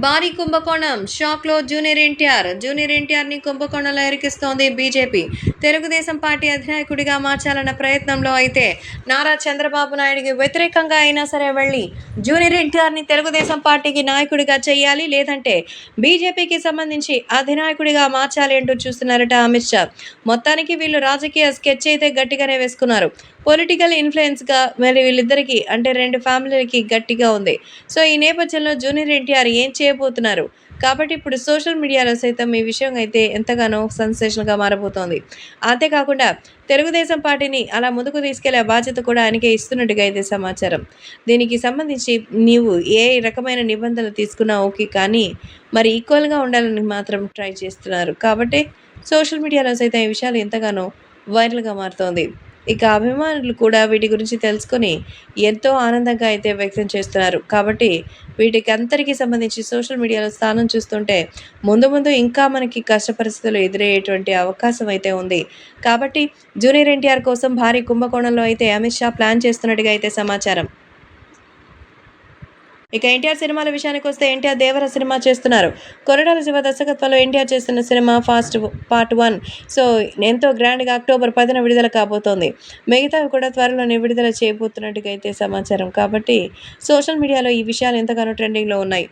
భారీ కుంభకోణం షాక్లో జూనియర్ ఎన్టీఆర్ని కుంభకోణంలో ఇరికిస్తోంది బీజేపీ. తెలుగుదేశం పార్టీ అధినాయకుడిగా మార్చాలన్న ప్రయత్నంలో అయితే నారా చంద్రబాబు నాయుడికి వ్యతిరేకంగా అయినా సరే వెళ్ళి జూనియర్ ఎన్టీఆర్ని తెలుగుదేశం పార్టీకి నాయకుడిగా చేయాలి, లేదంటే బీజేపీకి సంబంధించి అధినాయకుడిగా మార్చాలి అంటూ చూస్తున్నారట అమిత్ షా. మొత్తానికి వీళ్ళు రాజకీయ స్కెచ్ అయితే గట్టిగానే వేసుకున్నారు. పొలిటికల్ ఇన్ఫ్లుయెన్స్గా మరి వీళ్ళిద్దరికీ అంటే రెండు ఫ్యామిలీలకి గట్టిగా ఉంది. సో ఈ నేపథ్యంలో జూనియర్ ఎన్టీఆర్ ఏం చేయబోతున్నారు కాబట్టి ఇప్పుడు సోషల్ మీడియాలో సైతం ఈ విషయం అయితే ఎంతగానో సెన్సేషన్గా మారబోతోంది. అంతేకాకుండా తెలుగుదేశం పార్టీని అలా ముందుకు తీసుకెళ్లే బాధ్యత కూడా ఆయనకే ఇస్తున్నట్టుగా అయితే సమాచారం. దీనికి సంబంధించి నీవు ఏ రకమైన నిబంధనలు తీసుకున్నా ఓకే, కానీ మరి ఈక్వల్గా ఉండాలని మాత్రం ట్రై చేస్తున్నారు. కాబట్టి సోషల్ మీడియాలో సైతం ఈ విషయాలు ఎంతగానో వైరల్గా మారుతోంది. ఇక అభిమానులు కూడా వీటి గురించి తెలుసుకొని ఎంతో ఆనందంగా అయితే వ్యక్తం చేస్తున్నారు. కాబట్టి వీటికి అందరికీ సంబంధించి సోషల్ మీడియాలో స్థానం చూస్తుంటే ముందు ముందు ఇంకా మనకి కష్ట పరిస్థితులు ఎదురయ్యేటువంటి అవకాశం అయితే ఉంది. కాబట్టి జూనియర్ ఎన్టీఆర్ కోసం భారీ కుంభకోణంలో అయితే అమిత్ షా ప్లాన్ చేస్తున్నట్టుగా అయితే సమాచారం. ఇక ఎన్టీఆర్ సినిమాల విషయానికి వస్తే ఎన్టీఆర్ దేవర సినిమా చేస్తున్నారు. కొరటాల శివ దర్శకత్వంలో ఎన్టీఆర్ చేస్తున్న సినిమా ఫాస్ట్ పార్ట్ 1 సో ఎంతో గ్రాండ్గా అక్టోబర్ 10న విడుదల కాబోతోంది. మిగతావి కూడా త్వరలోనే విడుదల చేయబోతున్నట్టుగా అయితే సమాచారం. కాబట్టి సోషల్ మీడియాలో ఈ విషయాలు ఎంతగానో ట్రెండింగ్లో ఉన్నాయి.